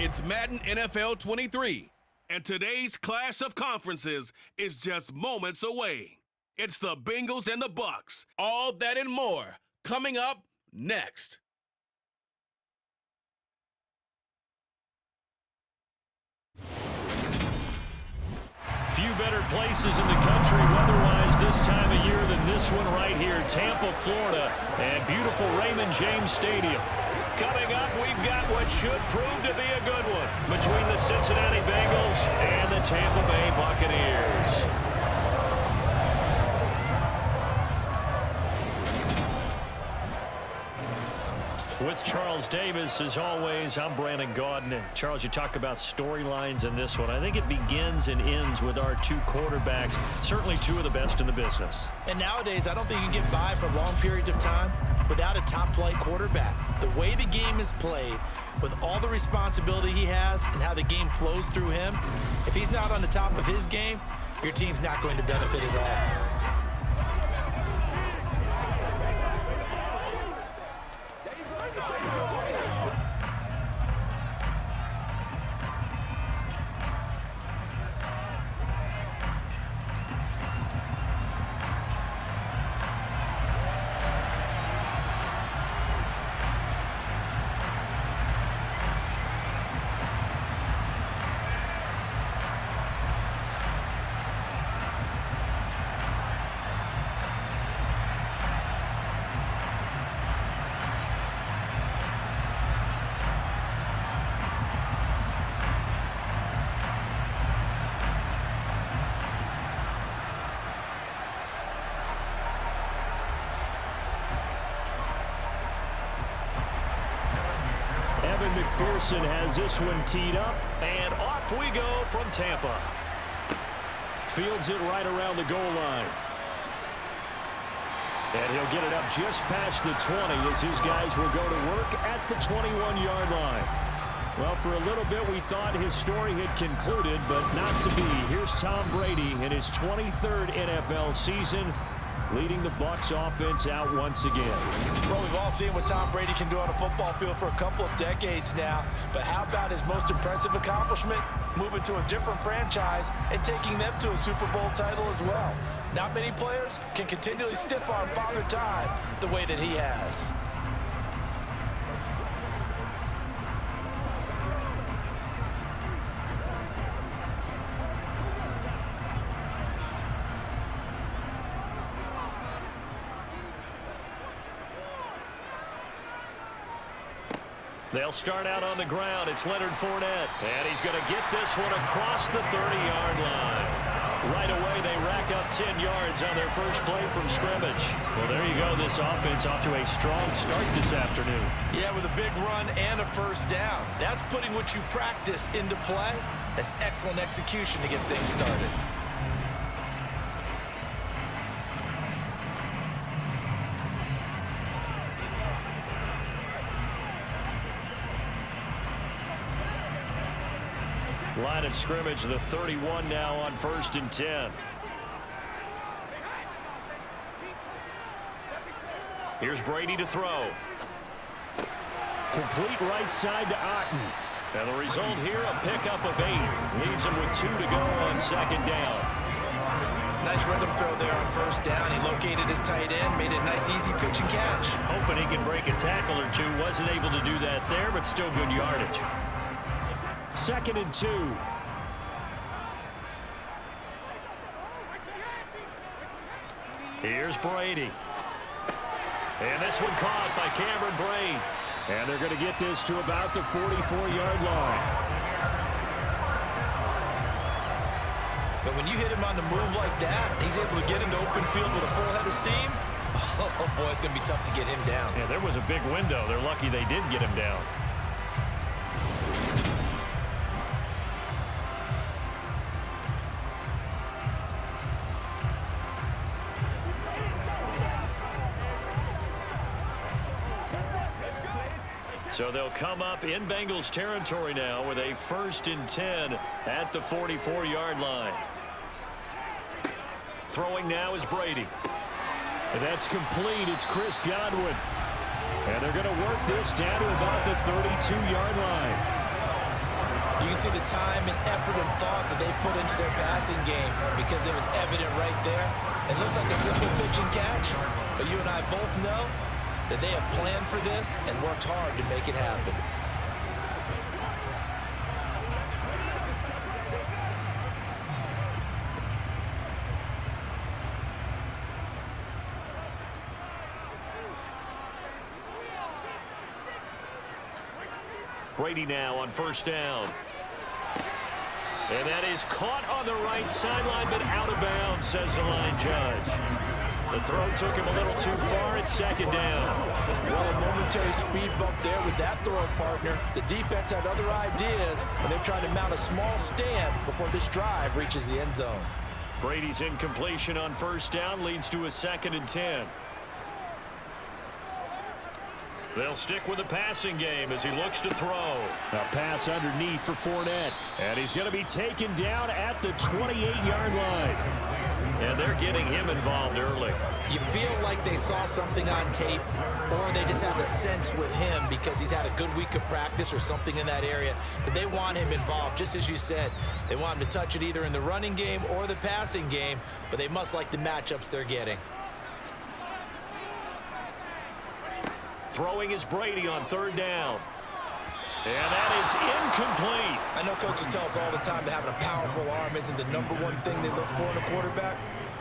It's Madden NFL 23, and today's clash of conferences is just moments away. It's the Bengals and the Bucs. All that and more coming up next. Few better places in the country weather-wise this time of year than this one right here, Tampa, Florida, and beautiful Raymond James Stadium. Coming up, we've got what should prove to be a good one between the Cincinnati Bengals and the Tampa Bay Buccaneers. With Charles Davis, as always, I'm Brandon Gaudin. Charles, you talk about storylines in this one. I think it begins and ends with our two quarterbacks, certainly two of the best in the business. And nowadays, I don't think you can get by for long periods of time without a top-flight quarterback. The way the game is played, with all the responsibility he has and how the game flows through him, if he's not on the top of his game, your team's not going to benefit at all. McPherson has this one teed up, and off we go from Tampa. Fields it right around the goal line. And he'll get it up just past the 20 as his guys will go to work at the 21-yard line. Well, for a little bit we thought his story had concluded, but not to be. Here's Tom Brady in his 23rd NFL season, leading the Bucs offense out once again. Well, we've all seen what Tom Brady can do on a football field for a couple of decades now. But how about his most impressive accomplishment? Moving to a different franchise and taking them to a Super Bowl title as well. Not many players can continually stiff on Father Time the way that he has. They'll start out on the ground. It's Leonard Fournette. And he's going to get this one across the 30-yard line. Right away, they rack up 10 yards on their first play from scrimmage. Well, there you go. This offense off to a strong start this afternoon. Yeah, with a big run and a first down. That's putting what you practice into play. That's excellent execution to get things started. Line of scrimmage, the 31 now on 1st and 10. Here's Brady to throw. Complete right side to Otten. And the result here, a pickup of 8. Leaves him with 2 to go on 2nd down. Nice rhythm throw there on 1st down. He located his tight end, made it a nice easy pitch and catch. Hoping he can break a tackle or two. Wasn't able to do that there, but still good yardage. 2nd and 2. Here's Brady. And this one caught by Cameron Brate. And they're going to get this to about the 44-yard line. But when you hit him on the move like that, he's able to get into open field with a full head of steam. Oh, boy, it's going to be tough to get him down. Yeah, there was a big window. They're lucky they did get him down. So they'll come up in Bengals territory now with a 1st and 10 at the 44-yard line. Throwing now is Brady. And that's complete. It's Chris Godwin. And they're going to work this down to about the 32-yard line. You can see the time and effort and thought that they put into their passing game because it was evident right there. It looks like a simple pitch and catch, but you and I both know that they have planned for this and worked hard to make it happen. Brady now on first down. And that is caught on the right sideline, but out of bounds, says the line judge. The throw took him a little too far. It's second down. Well, a momentary speed bump there with that throw, partner. The defense had other ideas, and they're trying to mount a small stand before this drive reaches the end zone. Brady's incompletion on first down leads to a 2nd and 10. They'll stick with the passing game as he looks to throw. A pass underneath for Fournette. And he's going to be taken down at the 28-yard line. And they're getting him involved early. You feel like they saw something on tape, or they just have a sense with him because he's had a good week of practice or something in that area, that they want him involved. Just as you said, they want him to touch it either in the running game or the passing game, but they must like the matchups they're getting. Throwing is Brady on third down. And that is incomplete. I know coaches tell us all the time that having a powerful arm isn't the #1 thing they look for in a quarterback.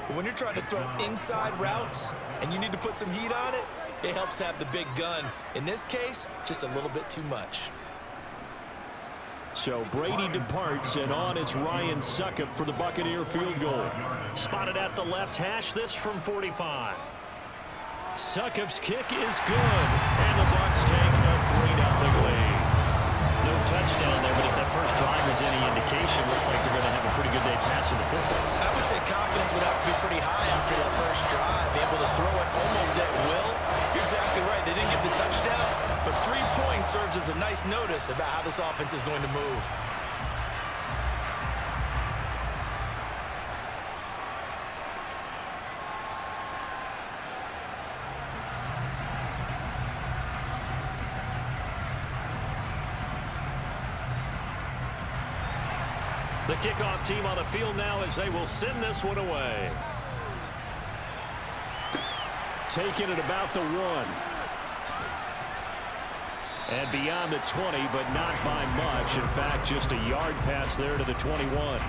But when you're trying to throw inside routes and you need to put some heat on it, it helps have the big gun. In this case, just a little bit too much. So Brady departs, and on it's Ryan Succop for the Buccaneer field goal. Spotted at the left hash, this from 45. Succop's kick is good, and the Bucs take a 3-0 lead. No touchdown there, but if that first drive is any indication, looks like they're going to have a pretty good day passing the football. I would say confidence would have to be pretty high after that first drive, able to throw it almost at will. You're exactly right. They didn't get the touchdown, but 3 points serves as a nice notice about how this offense is going to move. The kickoff team on the field now as they will send this one away. Taking it about the 1. And beyond the 20, but not by much. In fact, just a yard pass there to the 21. Well,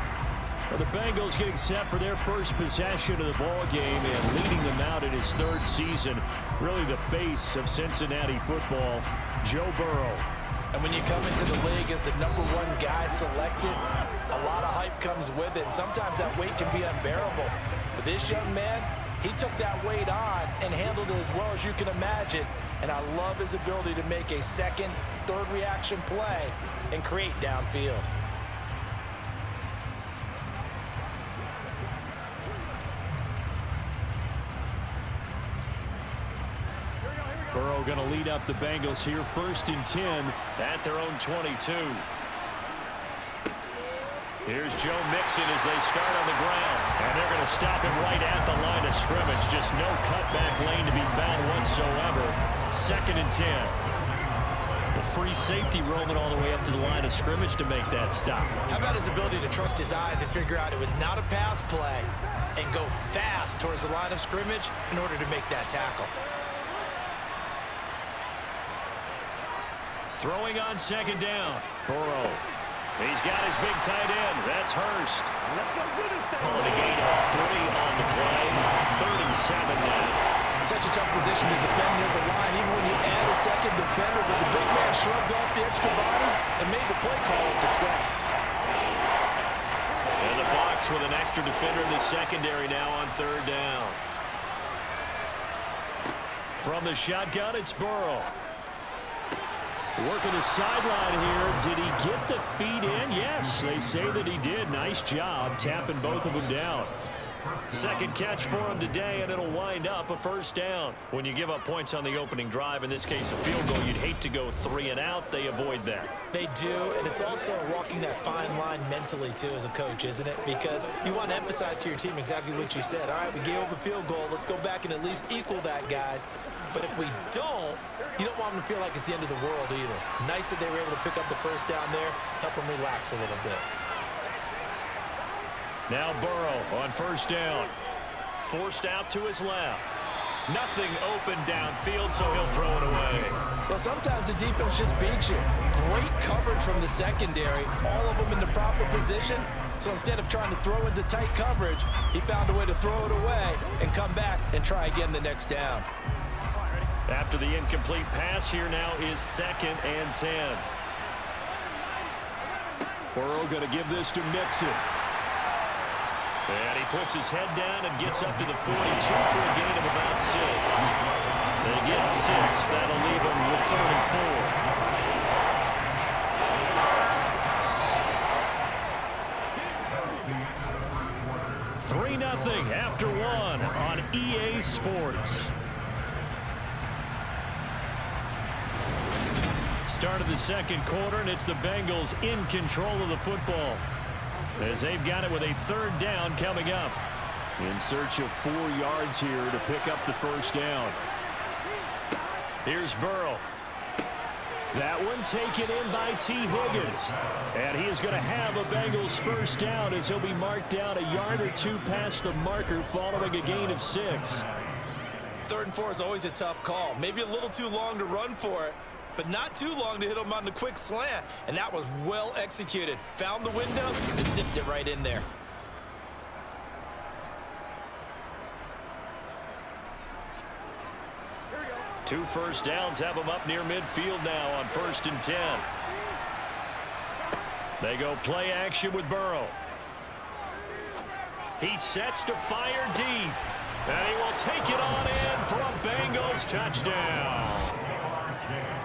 the Bengals getting set for their first possession of the ball game and leading them out in his 3rd season. Really the face of Cincinnati football, Joe Burrow. And when you come into the league as the #1 guy selected, a lot of hype comes with it. Sometimes that weight can be unbearable. But this young man, he took that weight on and handled it as well as you can imagine. And I love his ability to make a 2nd, 3rd reaction play and create downfield. Burrow going to lead up the Bengals here, 1st and 10 at their own 22. Here's Joe Mixon as they start on the ground. And they're going to stop him right at the line of scrimmage. Just no cutback lane to be found whatsoever. 2nd and 10. The free safety roaming all the way up to the line of scrimmage to make that stop. How about his ability to trust his eyes and figure out it was not a pass play and go fast towards the line of scrimmage in order to make that tackle. Throwing on 2nd down. Burrow. He's got his big tight end. That's Hurst. Pulling a gain of 3 on the play. 3rd and 7 now. Such a tough position to defend near the line, even when you add a 2nd defender. But the big man shrugged off the extra body and made the play call a success. And the Bucs with an extra defender in the secondary now on 3rd down. From the shotgun, it's Burrow. Working the sideline here. Did he get the feet in? Yes, they say that he did. Nice job tapping both of them down. Second catch for him today, and it'll wind up a first down. When you give up points on the opening drive, in this case a field goal, you'd hate to go 3 and out. They avoid that. They do, and it's also walking that fine line mentally, too, as a coach, isn't it? Because you want to emphasize to your team exactly what you said. All right, we gave up a field goal. Let's go back and at least equal that, guys. But if we don't, you don't want them to feel like it's the end of the world either. Nice that they were able to pick up the first down there, help them relax a little bit. Now Burrow on first down. Forced out to his left. Nothing open downfield, so he'll throw it away. Well, sometimes the defense just beats you. Great coverage from the secondary, all of them in the proper position. So instead of trying to throw into tight coverage, he found a way to throw it away and come back and try again the next down. After the incomplete pass, here now is 2nd and 10. Burrow going to give this to Mixon. And he puts his head down and gets up to the 42 for a gain of about 6. They get 6. That'll leave them with 3rd and 4. 3-0 after 1 on EA Sports. Start of the second quarter, and it's the Bengals in control of the football, as they've got it with a 3rd down coming up. In search of 4 yards here to pick up the first down. Here's Burrow. That one taken in by T. Higgins. And he is going to have a Bengals first down as he'll be marked down a yard or 2 past the marker following a gain of 6. 3rd and 4 is always a tough call. Maybe a little too long to run for it, but not too long to hit him on the quick slant. And that was well executed. Found the window and zipped it right in there. Two first downs have them up near midfield now on 1st and 10. They go play action with Burrow. He sets to fire deep. And he will take it on in for a Bengals touchdown.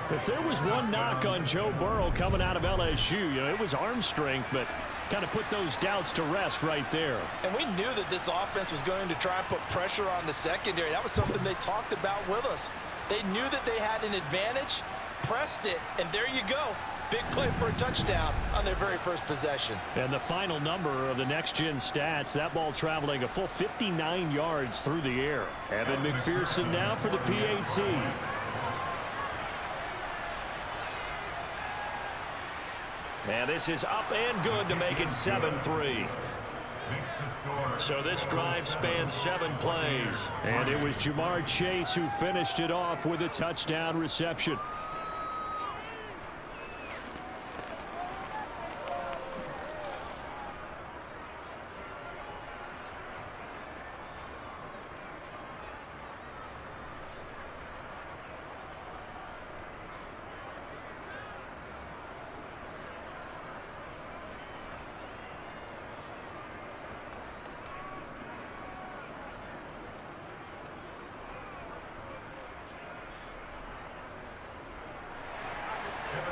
If there was one knock on Joe Burrow coming out of LSU, it was arm strength, but kind of put those doubts to rest right there. And we knew that this offense was going to try and put pressure on the secondary. That was something they talked about with us. They knew that they had an advantage, pressed it, and there you go. Big play for a touchdown on their very first possession. And the final number of the next-gen stats, that ball traveling a full 59 yards through the air. Evan McPherson now for the PAT. And this is up and good to make it 7-3. So this drive spans 7 plays. And it was Jamar Chase who finished it off with a touchdown reception.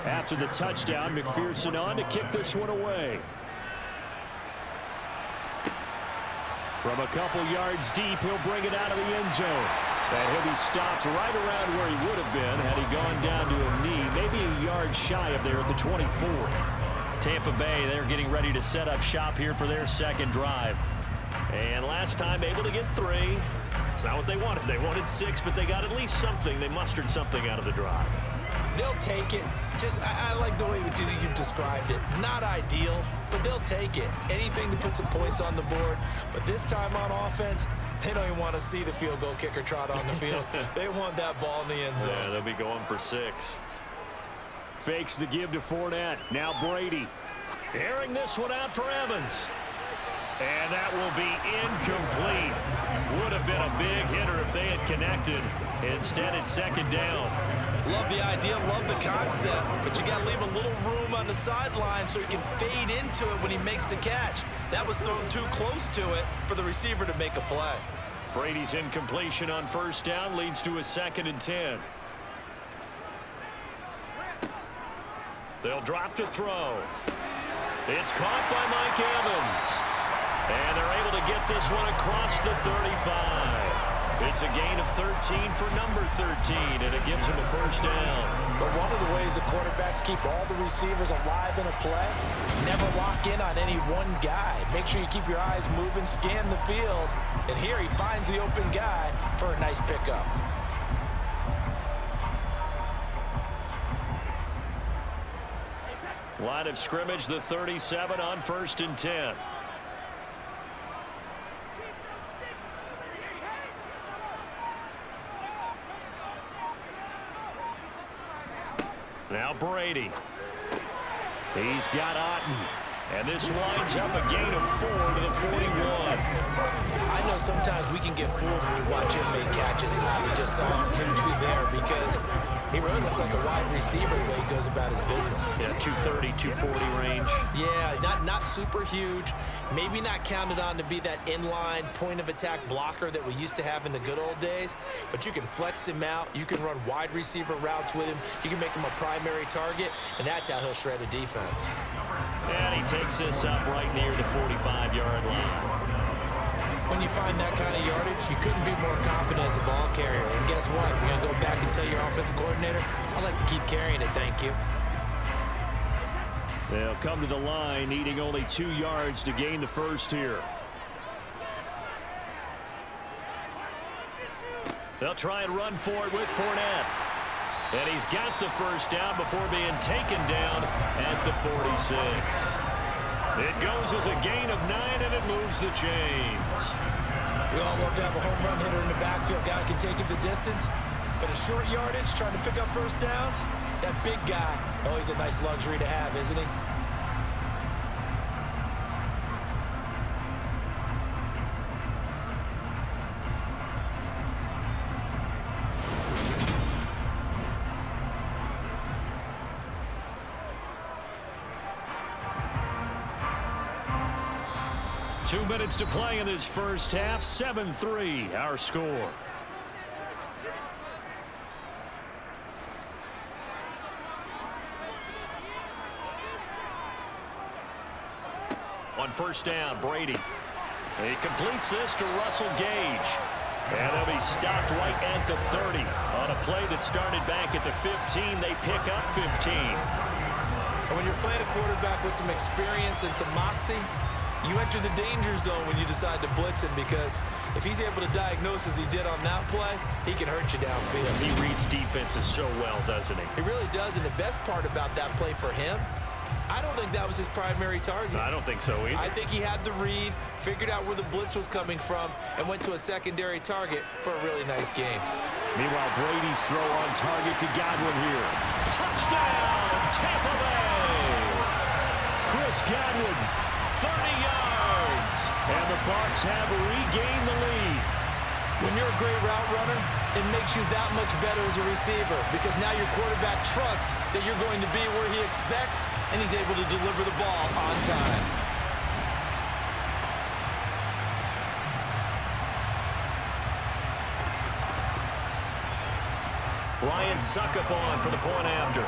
After the touchdown, McPherson on to kick this one away. From a couple yards deep, he'll bring it out of the end zone. And he'll be stopped right around where he would have been had he gone down to a knee, maybe a yard shy of there at the 24. Tampa Bay, they're getting ready to set up shop here for their second drive. And last time able to get 3. It's not what they wanted. They wanted 6, but they got at least something. They mustered something out of the drive. They'll take it. I like the way you've described it. Not ideal, but they'll take it. Anything to put some points on the board. But this time on offense, they don't even want to see the field goal kicker trot on the field. They want that ball in the end zone. Yeah, they'll be going for 6. Fakes the give to Fournette. Now Brady. Airing this one out for Evans. And that will be incomplete. Would have been a big hitter if they had connected. Instead, it's 2nd down. Love the idea, love the concept, but you got to leave a little room on the sideline so he can fade into it when he makes the catch. That was thrown too close to it for the receiver to make a play. Brady's incompletion on 1st down leads to a 2nd and 10. They'll drop to throw. It's caught by Mike Evans. And they're able to get this one across the 35. It's a gain of 13 for number 13, and it gives him a first down. But one of the ways the quarterbacks keep all the receivers alive in a play, never lock in on any one guy. Make sure you keep your eyes moving, scan the field. And here he finds the open guy for a nice pickup. Line of scrimmage, the 37 on 1st and 10. Now Brady. He's got Otten. And this winds up a gain of 4 to the 41. I know sometimes we can get fooled when we watch him make catches, as we just saw him do there, because he really looks like a wide receiver the way he goes about his business. Yeah, 230, 240 range. Yeah, not super huge. Maybe not counted on to be that inline point-of-attack blocker that we used to have in the good old days, but you can flex him out. You can run wide receiver routes with him. You can make him a primary target, and that's how he'll shred a defense. And he takes this up right near the 45-yard line. When you find that kind of yardage, you couldn't be more confident as a ball carrier. And guess what? You're going to go back and tell your offensive coordinator, I'd like to keep carrying it, thank you. They'll come to the line, needing only 2 yards to gain the first here. They'll try and run for it with Fournette. And he's got the first down before being taken down at the 46. It goes as a gain of 9, and it moves the chains. We all love to have a home run hitter in the backfield. Guy can take it the distance, but a short yardage, trying to pick up first downs, that big guy, oh, he's a nice luxury to have, isn't he? 2 minutes to play in this first half. 7-3 our score. On first down, Brady. He completes this to Russell Gage. And they'll be stopped right at the 30. On a play that started back at the 15, they pick up 15. And when you're playing a quarterback with some experience and some moxie, you enter the danger zone when you decide to blitz him, because if he's able to diagnose as he did on that play, he can hurt you downfield. He reads defenses so well, doesn't he? He really does, and the best part about that play for him, I don't think that was his primary target. I don't think so either. I think he had the read, figured out where the blitz was coming from, and went to a secondary target for a really nice game. Meanwhile, Brady's throw on target to Godwin here. Touchdown, Tampa Bay! Chris Godwin, 30 yards, and the Bucs have regained the lead. When you're a great route runner, it makes you that much better as a receiver, because now your quarterback trusts that you're going to be where he expects, and he's able to deliver the ball on time. Ryan Suckup on for the point after.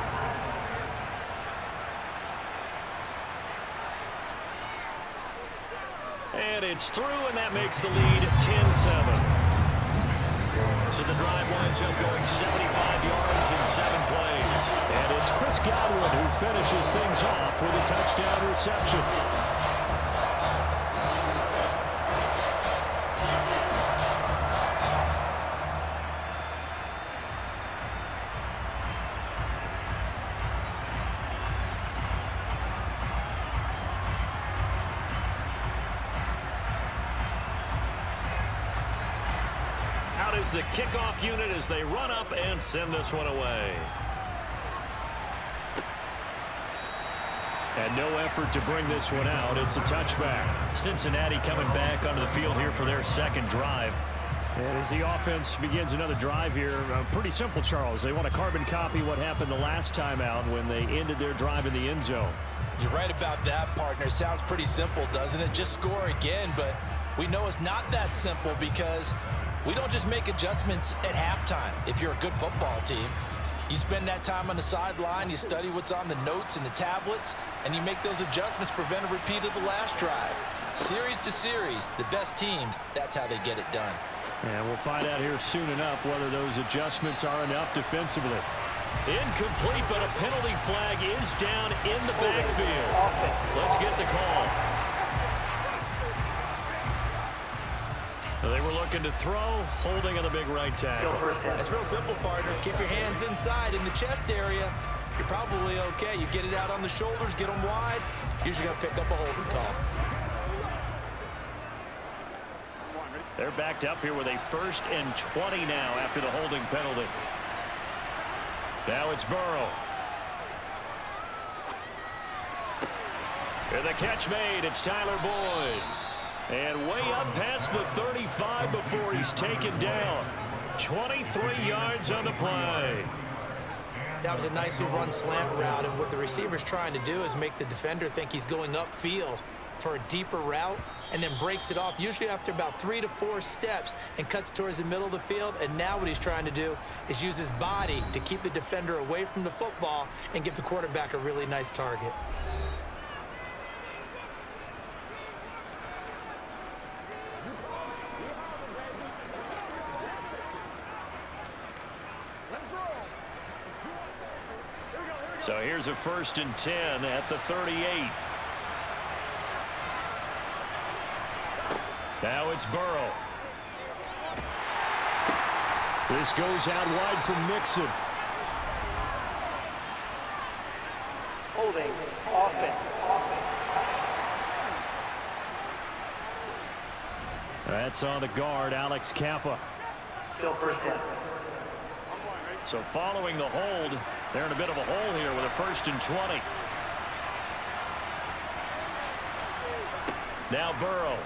And it's through, and that makes the lead 10-7. So the drive winds up going 75 yards in 7 plays. And it's Chris Godwin who finishes things off with a touchdown reception. Is the kickoff unit as they run up and send this one away. And no effort to bring this one out. It's a touchback. Cincinnati coming back onto the field here for their second drive. And as the offense begins another drive here, pretty simple, Charles. They want to carbon copy what happened the last time out when they ended their drive in the end zone. You're right about that, partner. Sounds pretty simple, doesn't it? Just score again, but we know it's not that simple, because we don't just make adjustments at halftime. If you're a good football team, you spend that time on the sideline, you study what's on the notes and the tablets, and you make those adjustments, prevent a repeat of the last drive. Series to series, the best teams, that's how they get it done. And we'll find out here soon enough whether those adjustments are enough defensively. Incomplete, but a penalty flag is down in the backfield. Let's get the call. They were looking to throw, holding on the big right tackle. It's real simple, partner. Keep your hands inside in the chest area. You're probably okay. You get it out on the shoulders, get them wide. Usually going to pick up a holding call. They're backed up here with a 1st and 20 now after the holding penalty. Now it's Burrow. And the catch made. It's Tyler Boyd. And way up past the 35 before he's taken down. 23 yards on the play. That was a nicely run slant route, and what the receiver's trying to do is make the defender think he's going upfield for a deeper route and then breaks it off, usually after about 3 to 4 steps, and cuts towards the middle of the field. And now what he's trying to do is use his body to keep the defender away from the football and give the quarterback a really nice target. So here's a 1st and 10 at the 38. Now it's Burrow. This goes out wide from Mixon. Holding, offense. That's on the guard, Alex Kappa. Still 1st down. So following the hold, they're in a bit of a hole here with a 1st and 20. Now Burrow.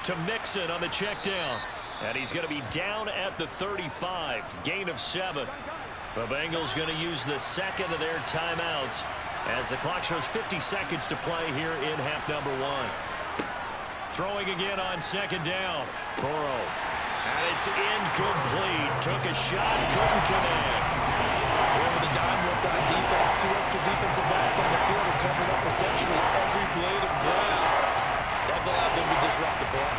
To Mixon on the check down. And he's going to be down at the 35. Gain of 7. The Bengals going to use the 2nd of their timeouts as the clock shows 50 seconds to play here in half number 1. Throwing again on 2nd down. Burrow. And it's incomplete. Took a shot, couldn't connect. Here with a dime whipped on defense. 2 extra defensive backs on the field and covered up essentially every blade of grass. That allowed them to disrupt the play.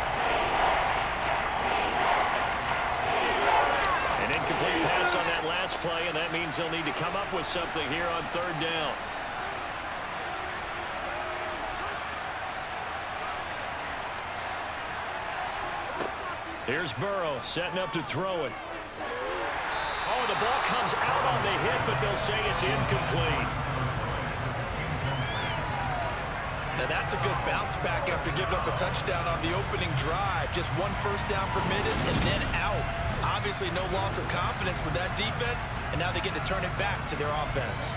An incomplete pass on that last play, and that means they'll need to come up with something here on 3rd down. Here's Burrow setting up to throw it. Oh, the ball comes out on the hit, but they'll say it's incomplete. Now that's a good bounce back after giving up a touchdown on the opening drive. Just 1 first down permitted and then out. Obviously no loss of confidence with that defense, and now they get to turn it back to their offense.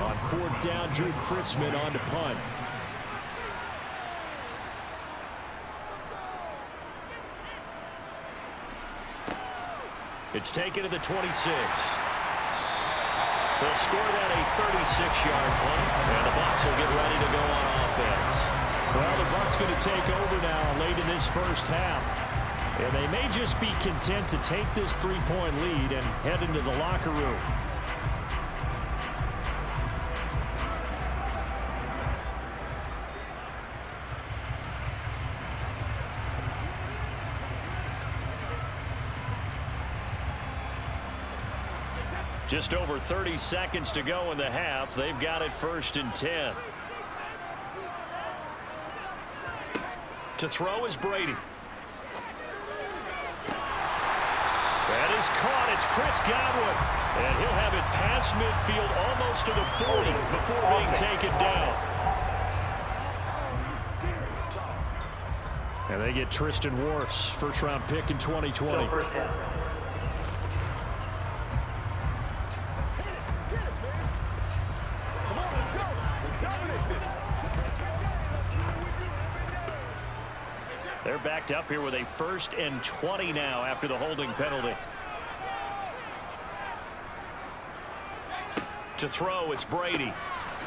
On 4th down, Drew Chrisman on to punt. It's taken to the 26. They'll score that a 36-yard punt, and the Bucs will get ready to go on offense. Well, the Bucs going to take over now late in this 1st half. And they may just be content to take this 3-point lead and head into the locker room. Just over 30 seconds to go in the half. They've got it 1st and 10. To throw is Brady. That is caught. It's Chris Godwin. And he'll have it past midfield almost to the 40 before being taken down. And they get Tristan Wirfs, 1st-round pick in 2020. They're backed up here with a 1st and 20 now after the holding penalty. To throw, it's Brady.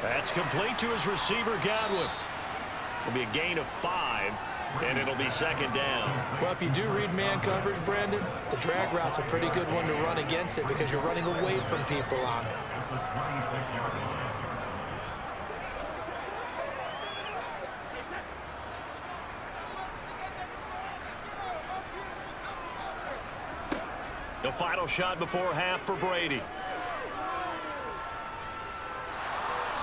That's complete to his receiver, Godwin. It'll be a gain of 5, and it'll be second down. Well, if you do read man coverage, Brandon, the drag route's a pretty good one to run against it because you're running away from people on it. The final shot before half for Brady.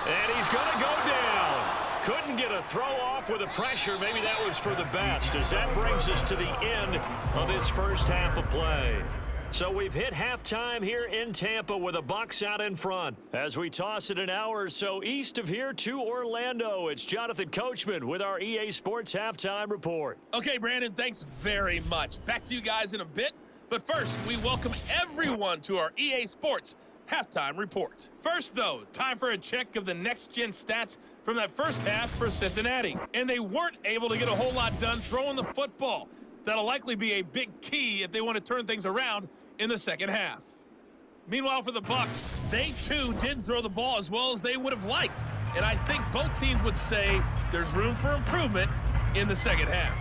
And he's going to go down. Couldn't get a throw off with the pressure. Maybe that was for the best, as that brings us to the end of this first half of play. So we've hit halftime here in Tampa with the Bucs out in front. As we toss it an hour or so east of here to Orlando, it's Jonathan Coachman with our EA Sports Halftime Report. Okay, Brandon, thanks very much. Back to you guys in a bit. But first, we welcome everyone to our EA Sports Halftime Report. First, though, time for a check of the next-gen stats from that first half for Cincinnati. And they weren't able to get a whole lot done throwing the football. That'll likely be a big key if they want to turn things around in the second half. Meanwhile, for the Bucs, they too didn't throw the ball as well as they would have liked. And I think both teams would say there's room for improvement in the second half.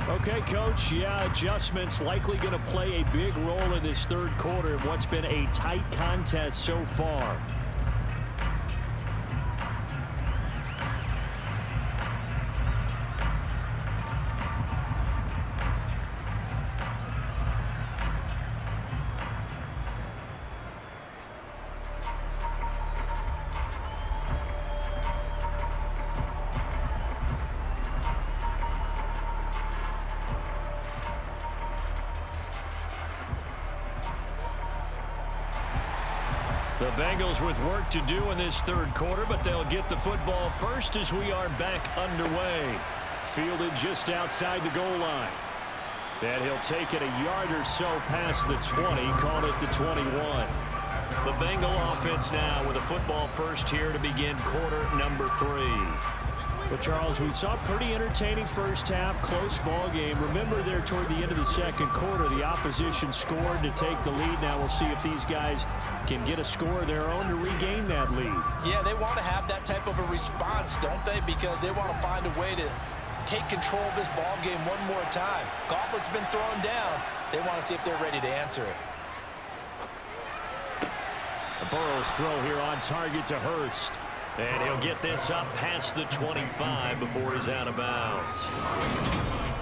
Okay, Coach, yeah, adjustments likely going to play a big role in this third quarter in what's been a tight contest so far. The Bengals with work to do in this third quarter, but they'll get the football first as we are back underway. Fielded just outside the goal line. And he'll take it a yard or so past the 20, call it the 21. The Bengal offense now with a football first here to begin quarter number 3. Well, Charles, we saw a pretty entertaining first half, close ball game. Remember there toward the end of the second quarter, the opposition scored to take the lead. Now we'll see if these guys can get a score of their own to regain that lead. Yeah, they want to have that type of a response, don't they? Because they want to find a way to take control of this ball game one more time. Gauntlet's been thrown down. They want to see if they're ready to answer it. Burrow's throw here on target to Hurst. And he'll get this up past the 25 before he's out of bounds.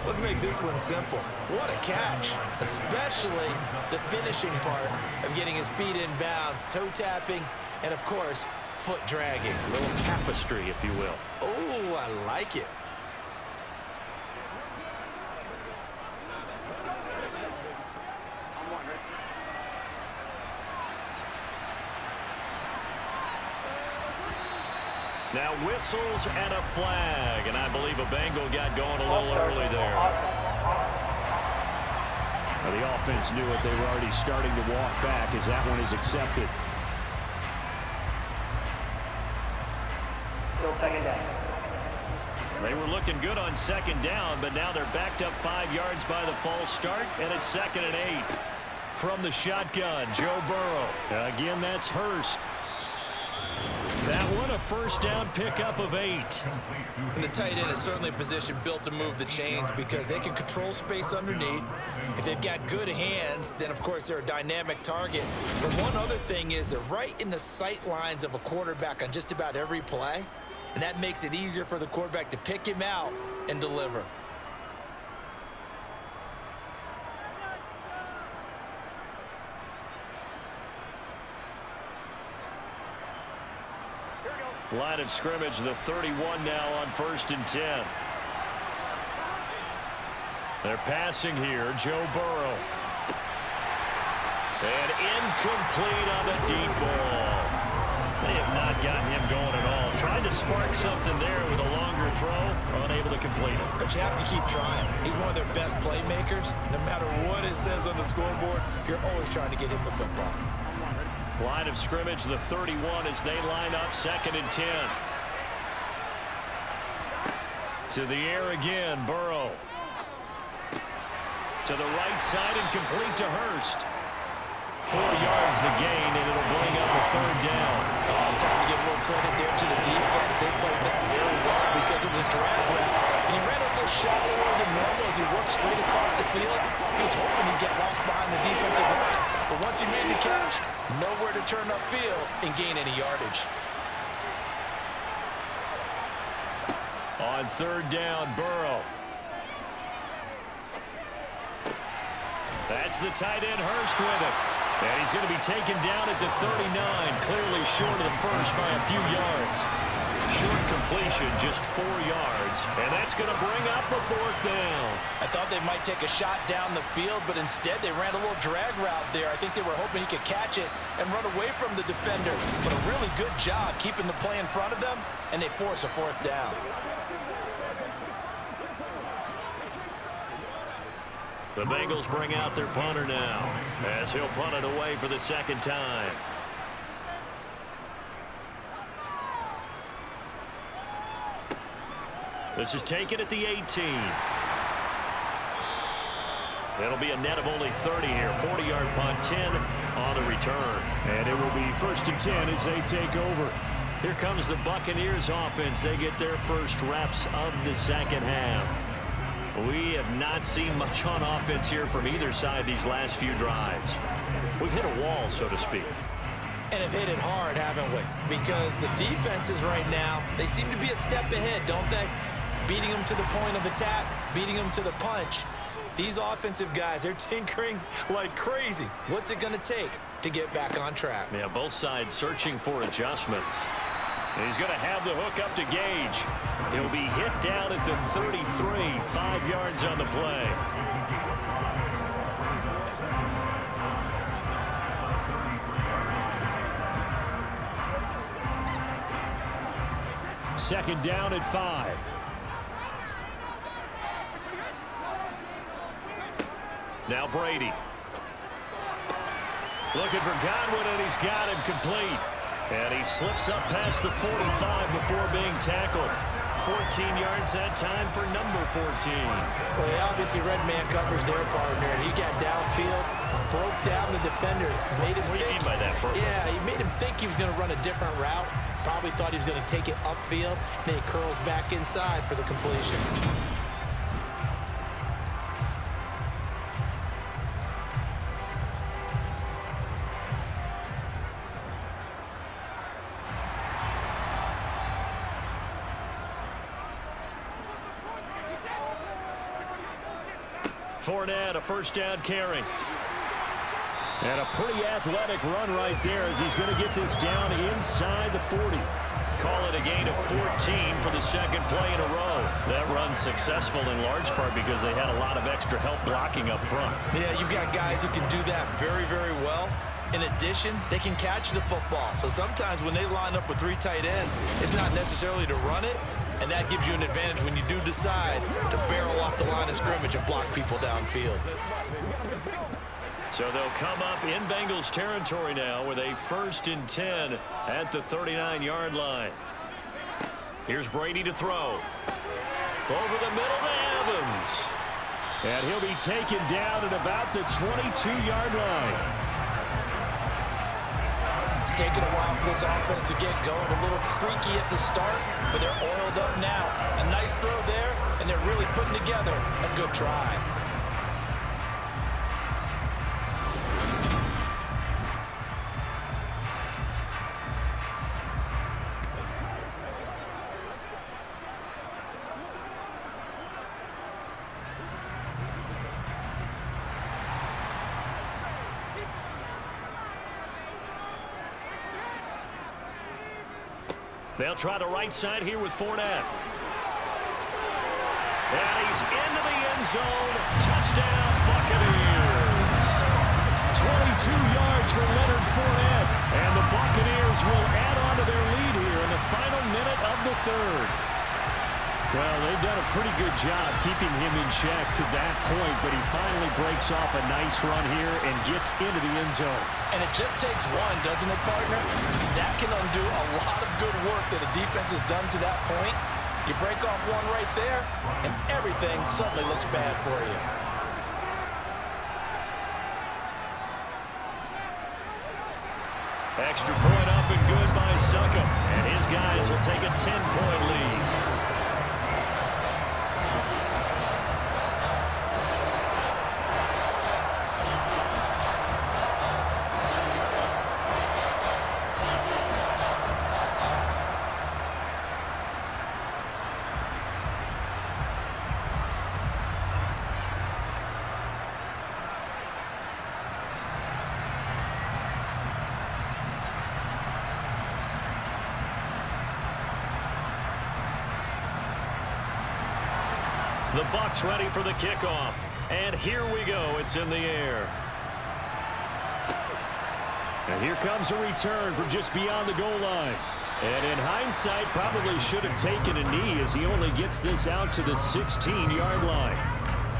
Let's make this one simple. What a catch, especially the finishing part of getting his feet in bounds, toe tapping, and of course, foot dragging. A little tapestry, if you will. Oh, I like it. Now whistles and a flag, and I believe a Bengal got going a little early there. Now the offense knew it. They were already starting to walk back as that one is accepted. Still second down. They were looking good on second down, but now they're backed up 5 yards by the false start, and it's 2nd and 8. From the shotgun, Joe Burrow. Again, that's Hurst. That one a first down pickup of 8. And the tight end is certainly a position built to move the chains because they can control space underneath. If they've got good hands, then of course they're a dynamic target. But one other thing is they're right in the sight lines of a quarterback on just about every play. And that makes it easier for the quarterback to pick him out and deliver. Line of scrimmage, the 31 now on 1st and 10. They're passing here, Joe Burrow. And incomplete on the deep ball. They have not gotten him going at all. Tried to spark something there with a longer throw, unable to complete it. But you have to keep trying. He's one of their best playmakers. No matter what it says on the scoreboard, you're always trying to get him the football. Line of scrimmage, the 31 as they line up 2nd and 10. To the air again, Burrow. To the right side and complete to Hurst. 4 yards the gain, and it'll bring up a 3rd down. Oh, it's time to give a little credit there to the defense. They played that very well because it was a drag route. And he ran a little shallower than normal as he worked straight across the field. He was hoping he'd get lost behind the defensive line. But once he made the catch, nowhere to turn upfield and gain any yardage. On 3rd down, Burrow. That's the tight end, Hurst, with it. And he's going to be taken down at the 39, clearly short of the first by a few yards. Short completion, just 4 yards. And that's going to bring up a 4th down. I thought they might take a shot down the field, but instead they ran a little drag route there. I think they were hoping he could catch it and run away from the defender. But a really good job keeping the play in front of them, and they force a 4th down. The Bengals bring out their punter now as he'll punt it away for the 2nd time. This is taken at the 18. It'll be a net of only 30 here. 40-yard punt, 10 on the return. And it will be 1st and 10 as they take over. Here comes the Buccaneers offense. They get their first reps of the 2nd half. We have not seen much on offense here from either side these last few drives. We've hit a wall, so to speak. And have hit it hard, haven't we? Because the defenses right now, they seem to be a step ahead, don't they? Beating them to the point of attack, beating them to the punch. These offensive guys, they're tinkering like crazy. What's it going to take to get back on track? Yeah, both sides searching for adjustments. He's going to have the hook up to Gage. He'll be hit down at the 33, 5 yards on the play. Second down at 5. Now Brady. Looking for Godwin, and he's got him complete. And he slips up past the 45 before being tackled. 14 yards that time for number 14. Well, he obviously red man covers their partner, and he got downfield, broke down the defender, made him What do you mean by that, Burke? Yeah, he made him think he was going to run a different route. Probably thought he was going to take it upfield. Then he curls back inside for the completion. Fournette, a first down carry. And a pretty athletic run right there as he's going to get this down inside the 40. Call it a gain of 14 for the 2nd play in a row. That run's successful in large part because they had a lot of extra help blocking up front. Yeah, you've got guys who can do that very, very well. In addition, they can catch the football. So sometimes when they line up with 3 tight ends, it's not necessarily to run it, and that gives you an advantage when you do decide to barrel off the line of scrimmage and block people downfield. So they'll come up in Bengals territory now with a 1st and 10 at the 39-yard line. Here's Brady to throw. Over the middle to Evans. And he'll be taken down at about the 22-yard line. It's taken a while for this offense to get going. A little creaky at the start, but they're oiled up now. A nice throw there, and they're really putting together a good drive. They'll try the right side here with Fournette. And he's into the end zone. Touchdown, Buccaneers. 22 yards for Leonard Fournette. And the Buccaneers will add on to their lead here in the final minute of the 3rd. Well, they've done a pretty good job keeping him in check to that point, but he finally breaks off a nice run here and gets into the end zone. And it just takes one, doesn't it, partner? That can undo a lot of good work that a defense has done to that point. You break off one right there, and everything suddenly looks bad for you. Extra point up and good by Succop. And his guys will take a 10-point lead. The Bucs ready for the kickoff. And here we go. It's in the air. And here comes a return from just beyond the goal line. And in hindsight, probably should have taken a knee as he only gets this out to the 16-yard line.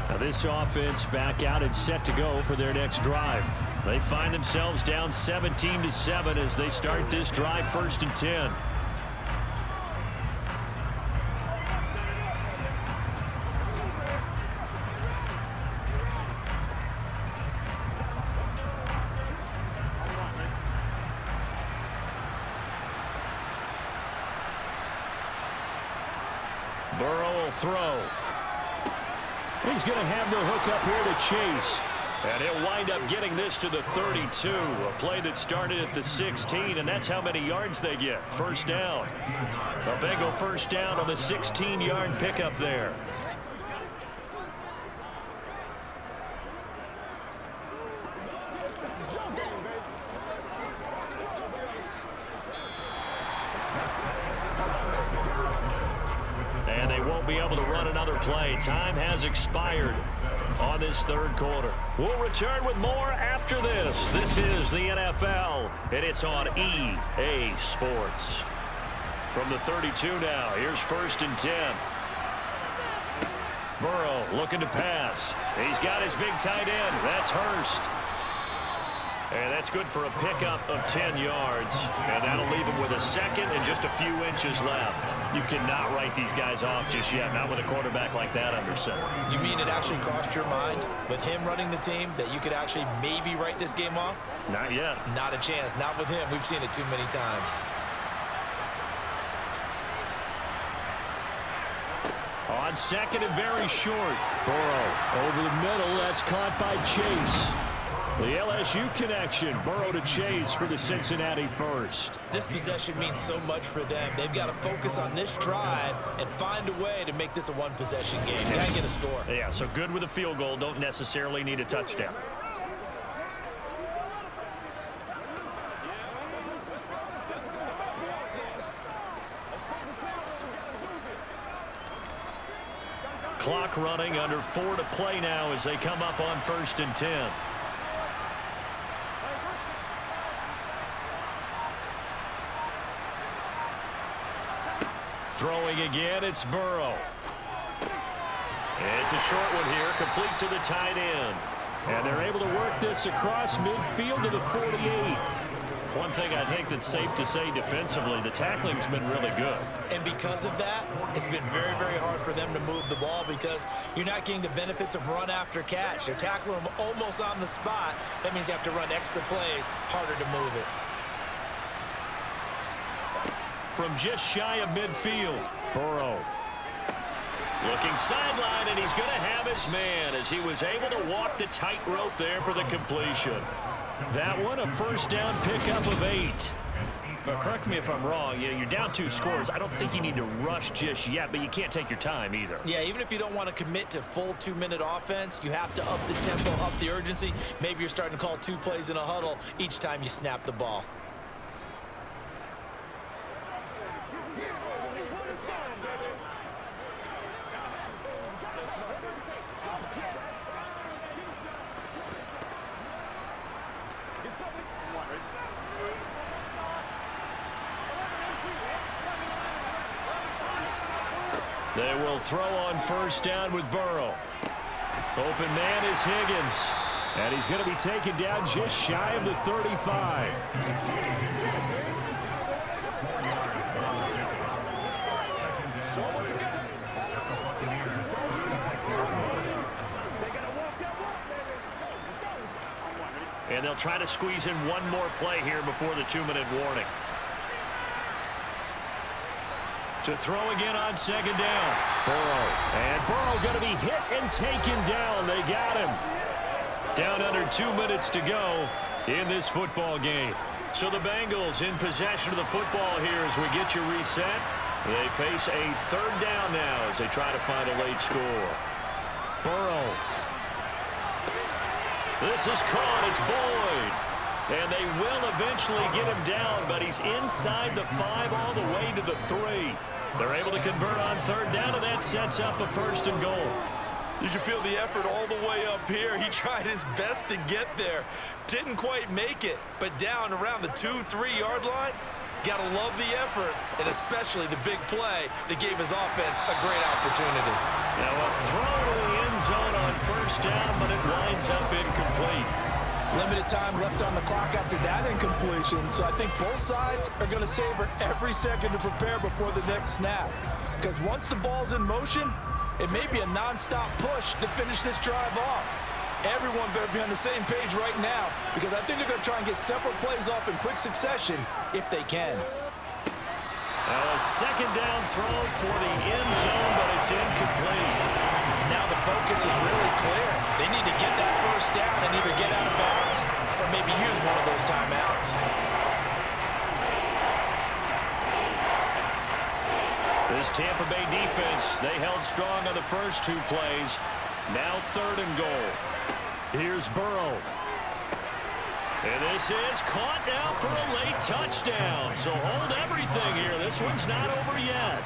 Now this offense back out and set to go for their next drive. They find themselves down 17-7 as they start this drive 1st and 10. Burrow will throw. He's going to have the hook up here to Chase. And he'll wind up getting this to the 32. A play that started at the 16, and that's how many yards they get. First down. A Bengal first down on the 16-yard pickup there. And they won't be able to run another play. Time has expired on this third quarter. We'll return with more after this. This is the NFL, and it's on EA Sports. From the 32 now, here's 1st and 10. Burrow looking to pass. He's got his big tight end. That's Hurst. And that's good for a pickup of 10 yards. And that'll leave him with a second and just a few inches left. You cannot write these guys off just yet, not with a quarterback like that under center. You mean it actually crossed your mind with him running the team that you could actually maybe write this game off? Not yet. Not a chance. Not with him. We've seen it too many times. On second and very short. Burrow over the middle. That's caught by Chase. The LSU connection. Burrow to Chase for the Cincinnati first. This possession means so much for them. They've got to focus on this drive and find a way to make this a one-possession game. They got to get a score. Yeah, so good with a field goal. Don't necessarily need a touchdown. Clock running, under 4 to play now as they come up on 1st and 10. Throwing again, it's Burrow. It's a short one here, complete to the tight end. And they're able to work this across midfield to the 48. One thing I think that's safe to say defensively, the tackling's been really good. And because of that, it's been very, very hard for them to move the ball because you're not getting the benefits of run after catch. They're tackling them almost on the spot. That means you have to run extra plays, harder to move it. From just shy of midfield, Burrow looking sideline, and he's going to have his man as he was able to walk the tightrope there for the completion. That one, a first down pickup of 8. But correct me if I'm wrong, you're down 2 scores. I don't think you need to rush just yet, but you can't take your time either. Yeah, even if you don't want to commit to full 2-minute offense, you have to up the tempo, up the urgency. Maybe you're starting to call 2 plays in a huddle each time you snap the ball. They will throw on first down with Burrow. Open man is Higgins. And he's going to be taken down just shy of the 35. And And they'll try to squeeze in one more play here before the 2-minute warning. To throw again on second down. Burrow. And Burrow going to be hit and taken down. They got him. Down under 2 minutes to go in this football game. So the Bengals in possession of the football here as we get you reset. They face a third down now as they try to find a late score. Burrow. This is caught. It's Boyd. And they will eventually get him down, but he's inside the 5 all the way to the 3. They're able to convert on third down, and that sets up a 1st and goal. You can feel the effort all the way up here. He tried his best to get there. Didn't quite make it, but down around the 2-3 yard line, got to love the effort, and especially the big play that gave his offense a great opportunity. Now a throw to the end zone on 1st down, but it winds up incomplete. Limited time left on the clock after that incompletion, so I think both sides are going to savor every second to prepare before the next snap. Because once the ball's in motion, it may be a non-stop push to finish this drive off. Everyone better be on the same page right now, because I think they're going to try and get several plays off in quick succession if they can. A second down throw for the end zone, but it's incomplete. Now the focus is really clear. They need to get that 1st down and either get out of bounds or maybe use one of those timeouts. This Tampa Bay defense, they held strong on the first 2 plays. Now 3rd and goal. Here's Burrow. And this is caught now for a late touchdown. So hold everything here. This one's not over yet.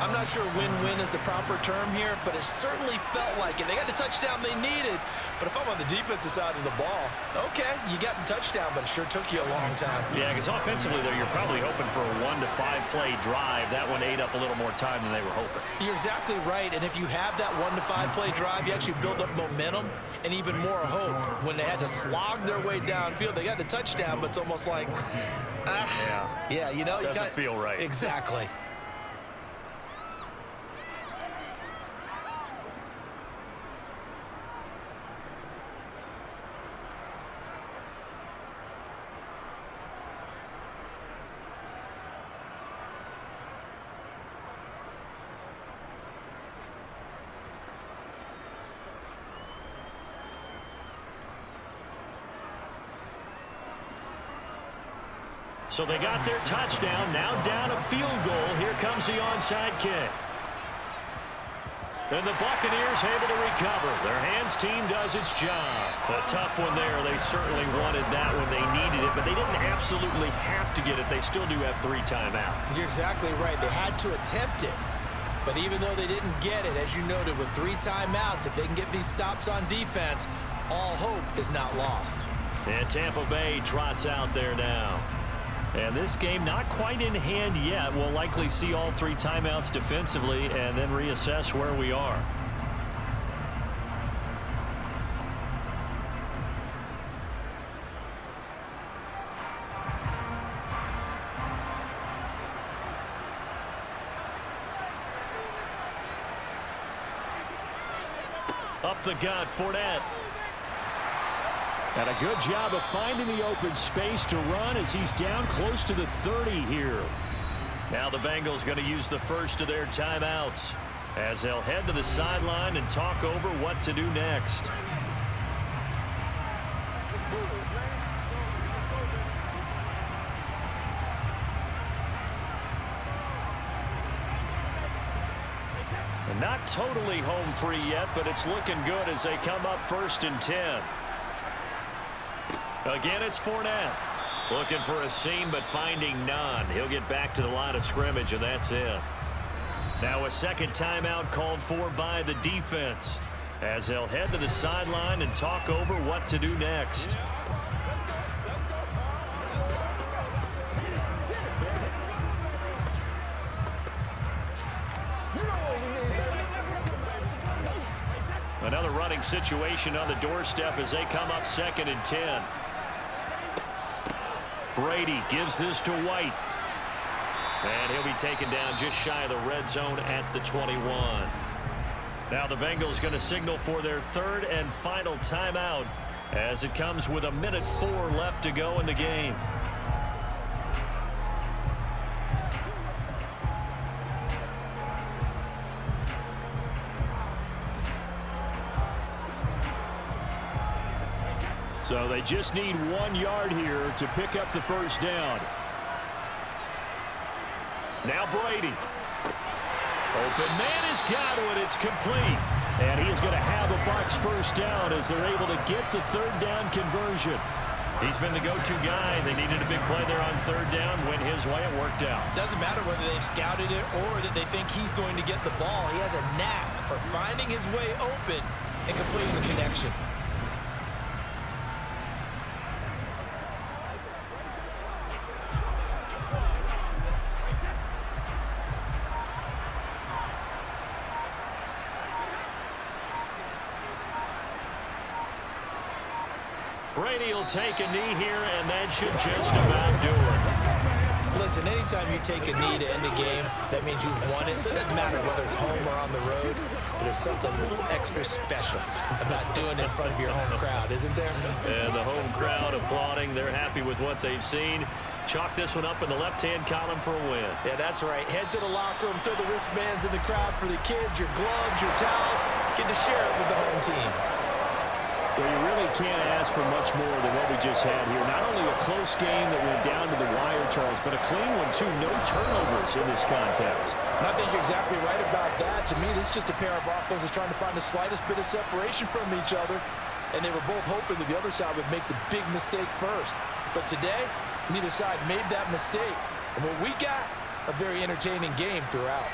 I'm not sure win-win is the proper term here, but it certainly felt like it. They got the touchdown they needed, but if I'm on the defensive side of the ball, okay, you got the touchdown, but it sure took you a long time. Yeah, because offensively, though, you're probably hoping for a 1 to 5 play drive. That one ate up a little more time than they were hoping. You're exactly right, and if you have that 1 to 5 play drive, you actually build up momentum and even more hope. When they had to slog their way downfield, they got the touchdown, but it's almost like, yeah, you know, doesn't feel right. Exactly. So they got their touchdown, now down a field goal. Here comes the onside kick. And the Buccaneers able to recover. Their hands team does its job. A tough one there. They certainly wanted that when they needed it, but they didn't absolutely have to get it. They still do have 3 timeouts. You're exactly right. They had to attempt it. But even though they didn't get it, as you noted, with 3 timeouts, if they can get these stops on defense, all hope is not lost. And Tampa Bay trots out there now. And this game not quite in hand yet. We'll likely see all 3 timeouts defensively and then reassess where we are. Up the gut, Fournette. And a good job of finding the open space to run as he's down close to the 30 here. Now the Bengals going to use the first of their timeouts as they'll head to the sideline and talk over what to do next. And not totally home free yet, but it's looking good as they come up 1st and 10. Again, it's Fournette. Looking for a seam, but finding none. He'll get back to the line of scrimmage, and that's it. Now a second timeout called for by the defense as they'll head to the sideline and talk over what to do next. Another running situation on the doorstep as they come up 2nd and 10. Brady gives this to White. And he'll be taken down just shy of the red zone at the 21. Now the Bengals going to signal for their 3rd and final timeout as it comes with 1:04 left to go in the game. So they just need 1 yard here to pick up the first down. Now Brady. Open man has got it. It's complete. And he is going to have a Bucs first down as they're able to get the third down conversion. He's been the go-to guy. They needed a big play there on third down. Went his way. It worked out. Doesn't matter whether they've scouted it or that they think he's going to get the ball. He has a knack for finding his way open and completing the connection. Brady will take a knee here, and that should just about do it. Listen, anytime you take a knee to end a game, that means you've won it. So it doesn't matter whether it's home or on the road, but there's something a little extra special about doing it in front of your home crowd, isn't there? And the home crowd applauding. They're happy with what they've seen. Chalk this one up in the left-hand column for a win. Yeah, that's right. Head to the locker room, throw the wristbands in the crowd for the kids, your gloves, your towels. Get to share it with the home team. Well, you really can't ask for much more than what we just had here. Not only a close game that went down to the wire, Charles, but a clean one, too. No turnovers in this contest. And I think you're exactly right about that. To me, this is just a pair of offenses trying to find the slightest bit of separation from each other. And they were both hoping that the other side would make the big mistake first. But today, neither side made that mistake. And what we got, a very entertaining game throughout.